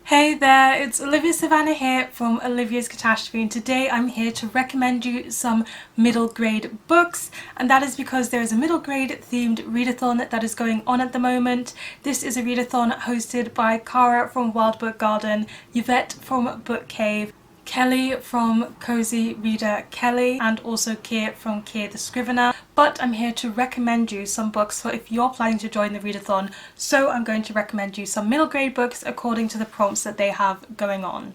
Hey there, it's Olivia-Savannah here from Olivia's Catastrophe, and today I'm here to recommend you some middle grade books, and that is because there is a middle grade themed readathon that is going on at the moment. This is a readathon hosted by Cara from Wild Book Garden, Yvette from Book Cave, Kelly from Cozy Reader Kelly, and also Keir from Keir the Scrivener. But I'm here to recommend you some books for if you're planning to join the readathon, so I'm going to recommend you some middle grade books according to the prompts that they have going on.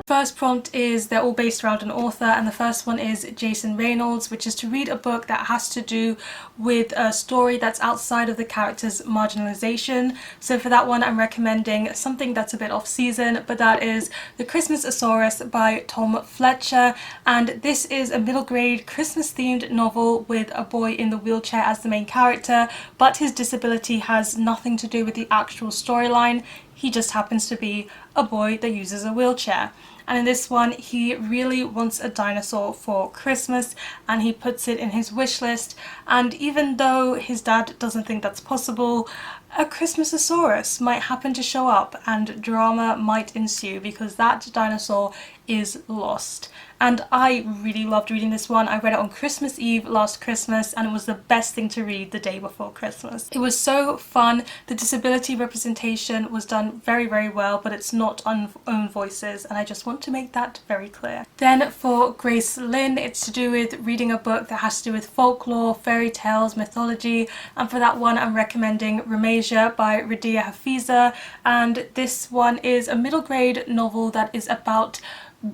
First prompt is they're all based around an author, and the first one is Jason Reynolds, which is to read a book that has to do with a story that's outside of the character's marginalization. So for that one I'm recommending something that's a bit off season, but that is The Christmasaurus by Tom Fletcher, and this is a middle grade Christmas themed novel with a boy in the wheelchair as the main character, but his disability has nothing to do with the actual storyline. He just happens to be a boy that uses a wheelchair. And in this one, he really wants a dinosaur for Christmas, and he puts it in his wish list. And even though his dad doesn't think that's possible, a Christmasaurus might happen to show up and drama might ensue because that dinosaur is lost. And I really loved reading this one. I read it on Christmas Eve last Christmas, and it was the best thing to read the day before Christmas. It was so fun. The disability representation was done very, very well, but it's not on own voices, and I just want to make that very clear. Then for Grace Lynn, it's to do with reading a book that has to do with folklore, fairy tales, mythology, and for that one I'm recommending Rumaysa by Radia Habiba, and this one is a middle grade novel that is about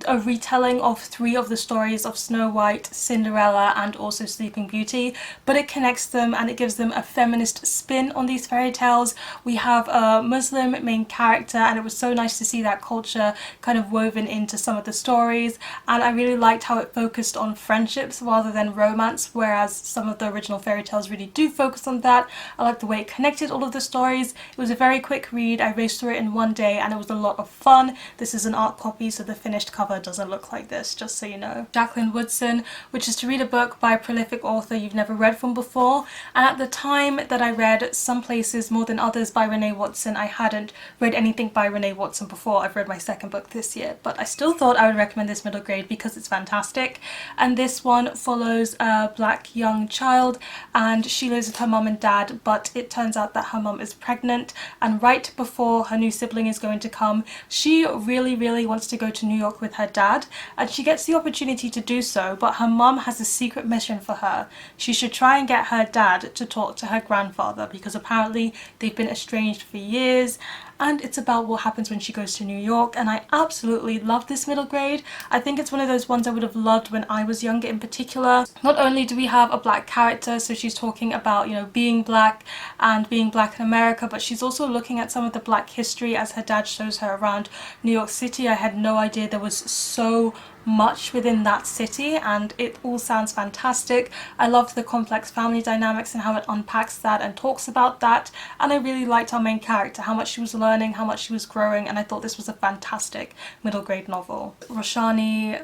a retelling of 3 of the stories of Snow White, Cinderella, and also Sleeping Beauty, but it connects them and it gives them a feminist spin on these fairy tales. We have a Muslim main character, and it was so nice to see that culture kind of woven into some of the stories, and I really liked how it focused on friendships rather than romance, whereas some of the original fairy tales really do focus on that. I liked the way it connected all of the stories. It was a very quick read. I raced through it in one day and it was a lot of fun. This is an art copy, so the finished cover doesn't look like this, just so you know. Jacqueline Woodson, which is to read a book by a prolific author you've never read from before, and at the time that I read Some Places More Than Others by Rene Watson, I hadn't read anything by Rene Watson before. I've read my second book this year, but I still thought I would recommend this middle grade because it's fantastic. And this one follows a black young child, and she lives with her mum and dad, but it turns out that her mum is pregnant, and right before her new sibling is going to come, she really wants to go to New York with her dad, and she gets the opportunity to do so, but her mum has a secret mission for her. She should try and get her dad to talk to her grandfather because apparently they've been estranged for years, and it's about what happens when she goes to New York. And I absolutely love this middle grade. I think it's one of those ones I would have loved when I was younger in particular. Not only do we have a black character, so she's talking about, you know, being black and being black in America, but she's also looking at some of the black history as her dad shows her around New York City. I had no idea there was so much within that city, and it all sounds fantastic. I loved the complex family dynamics and how it unpacks that and talks about that, and I really liked our main character, how much she was learning, how much she was growing, and I thought this was a fantastic middle grade novel. Roshani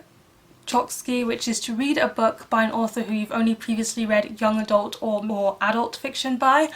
Chokshi, which is to read a book by an author who you've only previously read young adult or more adult fiction by,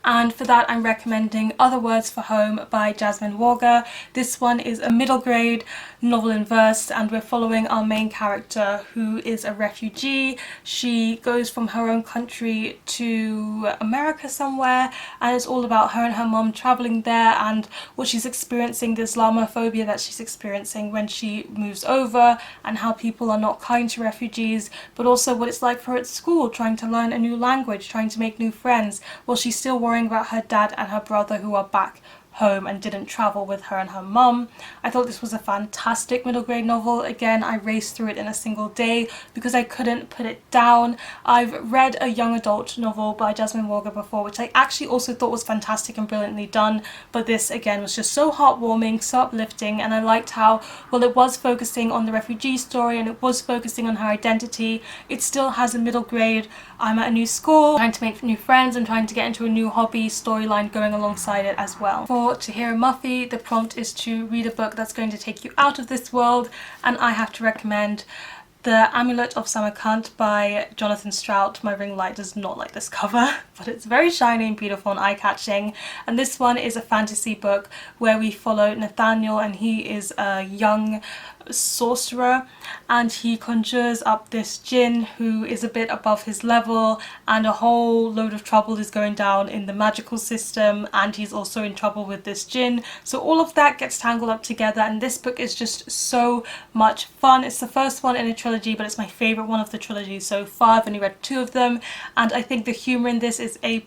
and for that I'm recommending Other Words for Home by Jasmine Warga. This one is a middle grade novel in verse, and we're following our main character who is a refugee. She goes from her own country to America somewhere, and it's all about her and her mum travelling there and what she's experiencing, the Islamophobia that she's experiencing when she moves over, and how people are not kind to refugees, but also what it's like for her at school, trying to learn a new language, trying to make new friends, while she's still worrying about her dad and her brother who are back home and didn't travel with her and her mum. I thought this was a fantastic middle grade novel. Again, I raced through it in a single day because I couldn't put it down. I've read a young adult novel by Jasmine Warga before, which I actually also thought was fantastic and brilliantly done, but this again was just so heartwarming, so uplifting, and I liked how, while it was focusing on the refugee story and it was focusing on her identity, it still has a middle grade, I'm at a new school, trying to make new friends and trying to get into a new hobby storyline going alongside it as well. To Hear Muffy, the prompt is to read a book that's going to take you out of this world, and I have to recommend The Amulet of Samarkand by Jonathan Stroud. My ring light does not like this cover, but it's very shiny and beautiful and eye-catching. And this one is a fantasy book where we follow Nathaniel, and he is a young sorcerer and he conjures up this djinn who is a bit above his level, and a whole load of trouble is going down in the magical system, and he's also in trouble with this djinn. So all of that gets tangled up together, and this book is just so much fun. It's the first one in a trilogy, but it's my favourite one of the trilogy so far. I've only read 2 of them, and I think the humour in this is A+.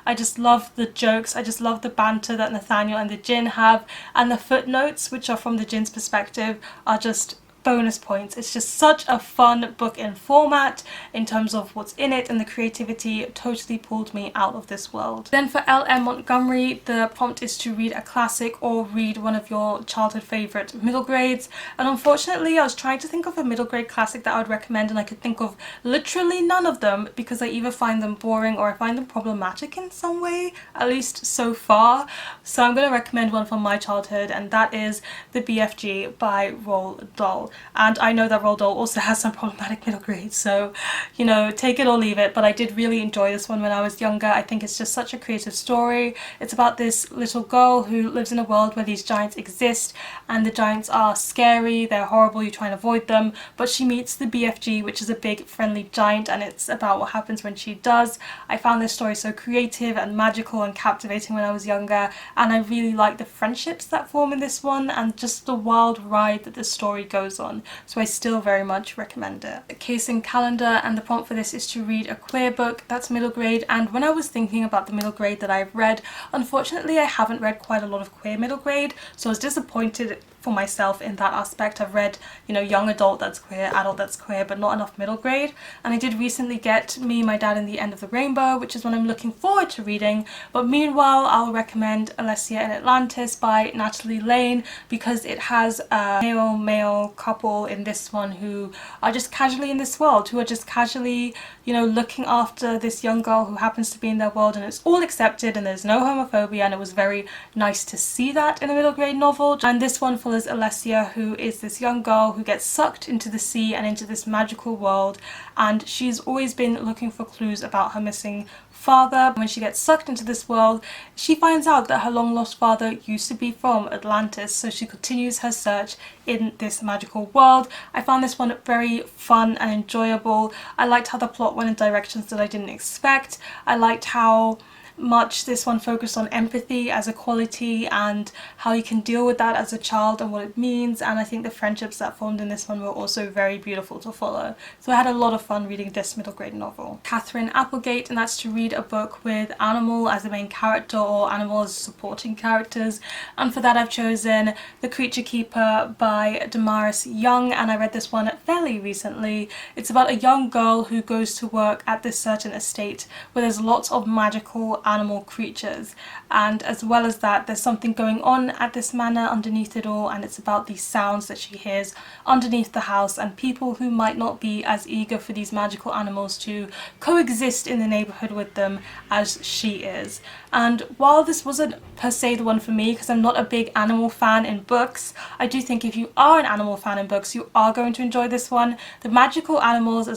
I just love the jokes, I just love the banter that Nathaniel and the djinn have, and the footnotes, which are from the djinn's perspective, are just bonus points. It's just such a fun book in format, in terms of what's in it, and the creativity totally pulled me out of this world. Then for L.M. Montgomery, the prompt is to read a classic or read one of your childhood favourite middle grades, and unfortunately I was trying to think of a middle grade classic that I would recommend, and I could think of literally none of them because I either find them boring or I find them problematic in some way, at least so far. So I'm going to recommend one from my childhood, and that is The BFG by Roald Dahl. And I know that Roald Dahl also has some problematic middle grades, so, you know, take it or leave it, but I did really enjoy this one when I was younger. I think it's just such a creative story. It's about this little girl who lives in a world where these giants exist, and the giants are scary, they're horrible, you try and avoid them, but she meets the BFG, which is a big friendly giant, and it's about what happens when she does. I found this story so creative and magical and captivating when I was younger, and I really like the friendships that form in this one, and just the wild ride that the story goes on, so I still very much recommend it. The casing calendar, and the prompt for this is to read a queer book that's middle grade, and when I was thinking about the middle grade that I've read, unfortunately I haven't read quite a lot of queer middle grade, so I was disappointed for myself in that aspect. I've read, you know, young adult that's queer, adult that's queer, but not enough middle grade. And I did recently get Me, My Dad and the End of the Rainbow, which is one I'm looking forward to reading, but meanwhile I'll recommend Alessia and Atlantis by Nathalie Laine, because it has a male couple in this one who are just casually in this world, who are just casually, you know, looking after this young girl who happens to be in their world, and it's all accepted and there's no homophobia, and it was very nice to see that in a middle grade novel. And this one follows Alessia, who is this young girl who gets sucked into the sea and into this magical world, and she's always been looking for clues about her missing father. When she gets sucked into this world, she finds out that her long lost father used to be from Atlantis, so she continues her search in this magical world. I found this one very fun and enjoyable. I liked how the plot went in directions that I didn't expect. I liked how much this one focused on empathy as a quality and how you can deal with that as a child and what it means, and I think the friendships that formed in this one were also very beautiful to follow. So I had a lot of fun reading this middle grade novel. Catherine Applegate, and that's to read a book with Animal as the main character or Animal as supporting characters, and for that I've chosen The Creature Keeper by Damaris Young, and I read this one fairly recently. It's about a young girl who goes to work at this certain estate where there's lots of magical animal creatures, and as well as that there's something going on at this manor underneath it all, and it's about these sounds that she hears underneath the house and people who might not be as eager for these magical animals to coexist in the neighbourhood with them as she is. And while this wasn't per se the one for me, because I'm not a big animal fan in books, I do think if you are an animal fan in books you are going to enjoy this one. The magical animals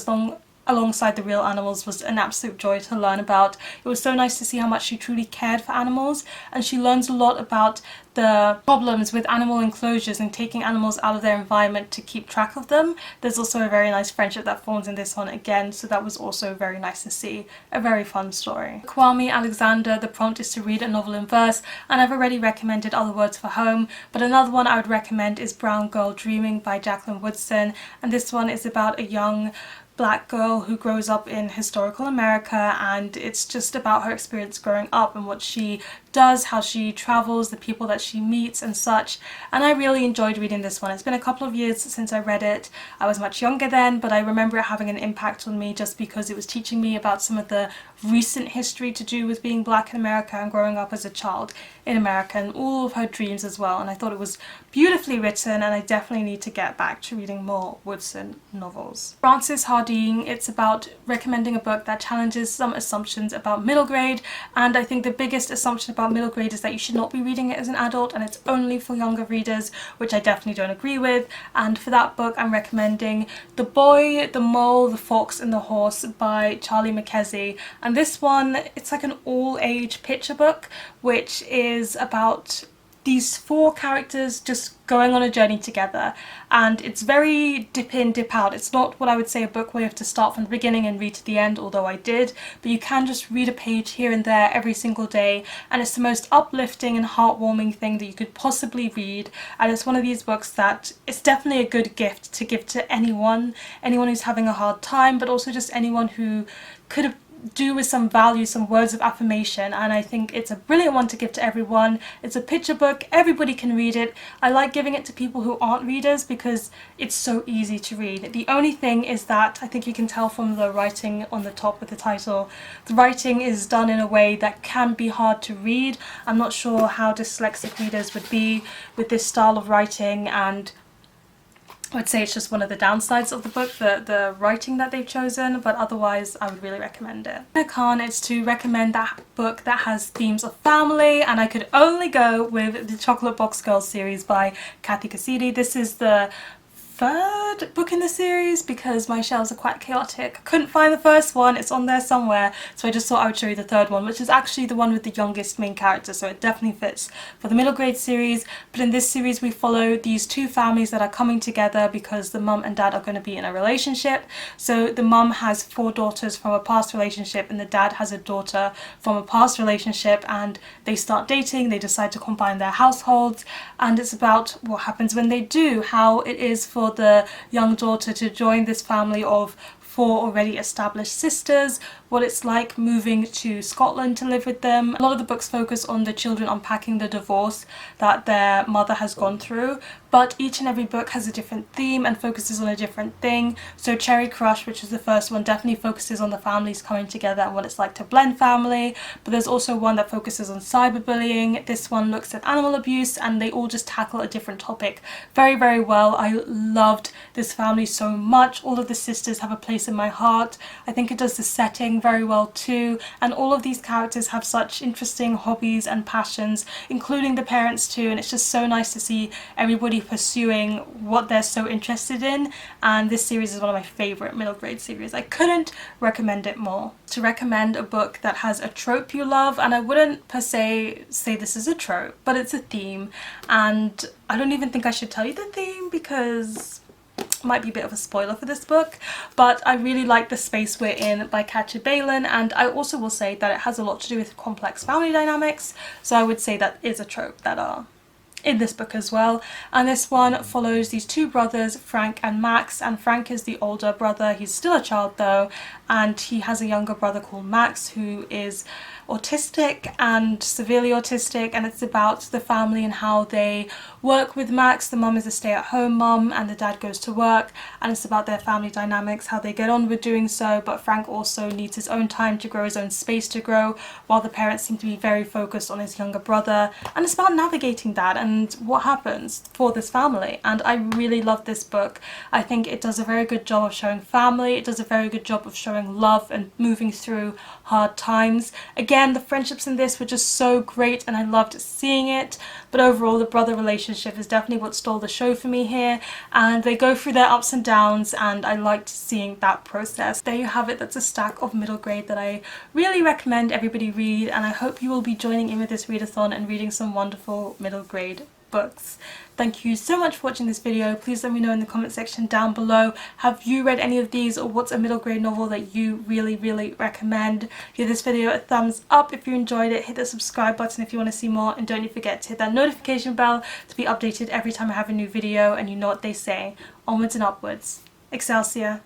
alongside the real animals was an absolute joy to learn about. It was so nice to see how much she truly cared for animals, and she learns a lot about the problems with animal enclosures and taking animals out of their environment to keep track of them. There's also a very nice friendship that forms in this one again, so that was also very nice to see. A very fun story. Kwame Alexander, the prompt is to read a novel in verse, and I've already recommended Other Words for Home, but another one I would recommend is Brown Girl Dreaming by Jacqueline Woodson, and this one is about a young black girl who grows up in historical America, and it's just about her experience growing up and what she does, how she travels, the people that she meets and such, and I really enjoyed reading this one. It's been a couple of years since I read it. I was much younger then, but I remember it having an impact on me just because it was teaching me about some of the recent history to do with being black in America and growing up as a child in America, and all of her dreams as well, and I thought it was beautifully written, and I definitely need to get back to reading more Woodson novels. Frances Harding, it's about recommending a book that challenges some assumptions about middle grade, and I think the biggest assumption about about middle grade is that you should not be reading it as an adult and it's only for younger readers, which I definitely don't agree with. And for that book I'm recommending The Boy, the Mole, the Fox and the Horse by Charlie Mackesy. And this one, it's like an all-age picture book which is about these 4 characters just going on a journey together, and it's very dip in, dip out. It's not what I would say a book where you have to start from the beginning and read to the end, although I did, but you can just read a page here and there every single day, and it's the most uplifting and heartwarming thing that you could possibly read. And it's one of these books that it's definitely a good gift to give to anyone who's having a hard time, but also just anyone who could do with some value, some words of affirmation. And I think it's a brilliant one to give to everyone. It's a picture book, everybody can read it. I like giving it to people who aren't readers because it's so easy to read. The only thing is that I think you can tell from the writing on the top with the title, the writing is done in a way that can be hard to read. I'm not sure how dyslexic readers would be with this style of writing, and I would say it's just one of the downsides of the book, the writing that they've chosen, but otherwise I would really recommend it. I can't, it's to recommend that book that has themes of family, and I could only go with the Chocolate Box Girls series by Cathy Cassidy. This is the 3rd book in the series because my shelves are quite chaotic. I couldn't find the first one, it's on there somewhere, so I just thought I would show you the 3rd one, which is actually the one with the youngest main character, so it definitely fits for the middle grade series. But in this series we follow these 2 families that are coming together because the mum and dad are going to be in a relationship. So the mum has 4 daughters from a past relationship and the dad has a daughter from a past relationship, and they start dating, they decide to combine their households, and it's about what happens when they do, how it is for the young daughter to join this family of 4 already established sisters, what it's like moving to Scotland to live with them. A lot of the books focus on the children unpacking the divorce that their mother has gone through, but each and every book has a different theme and focuses on a different thing. So Cherry Crush, which is the first one, definitely focuses on the families coming together and what it's like to blend family, but there's also one that focuses on cyberbullying. This one looks at animal abuse, and they all just tackle a different topic very, very well. I loved this family so much. All of the sisters have a place in my heart. I think it does the setting very well too, and all of these characters have such interesting hobbies and passions, including the parents too, and it's just so nice to see everybody pursuing what they're so interested in. And this series is one of my favourite middle grade series. I couldn't recommend it more. To recommend a book that has a trope you love, and I wouldn't per se say this is a trope, but it's a theme, and I don't even think I should tell you the theme because might be a bit of a spoiler for this book, but I really like The Space We're In by Katya Balen, and I also will say that it has a lot to do with complex family dynamics, so I would say that is a trope that are in this book as well. And this one follows these 2 brothers, Frank and Max, and Frank is the older brother. He's still a child though, and he has a younger brother called Max who is autistic and severely autistic, and it's about the family and how they work with Max. The mum is a stay-at-home mum and the dad goes to work, and it's about their family dynamics, how they get on with doing so, but Frank also needs his own time to grow, his own space to grow, while the parents seem to be very focused on his younger brother, and it's about navigating that and what happens for this family. And I really love this book. I think it does a very good job of showing family, it does a very good job of showing love and moving through hard times. Again, the friendships in this were just so great and I loved seeing it, but overall the brother relationship is definitely what stole the show for me here, and they go through their ups and downs and I liked seeing that process. There you have it, that's a stack of middle grade that I really recommend everybody read, and I hope you will be joining in with this readathon and reading some wonderful middle grade books. Thank you so much for watching this video. Please let me know in the comment section down below, have you read any of these, or what's a middle grade novel that you really recommend? Give this video a thumbs up if you enjoyed it, hit the subscribe button if you want to see more, and don't forget to hit that notification bell to be updated every time I have a new video. And you know what they say, onwards and upwards. Excelsior.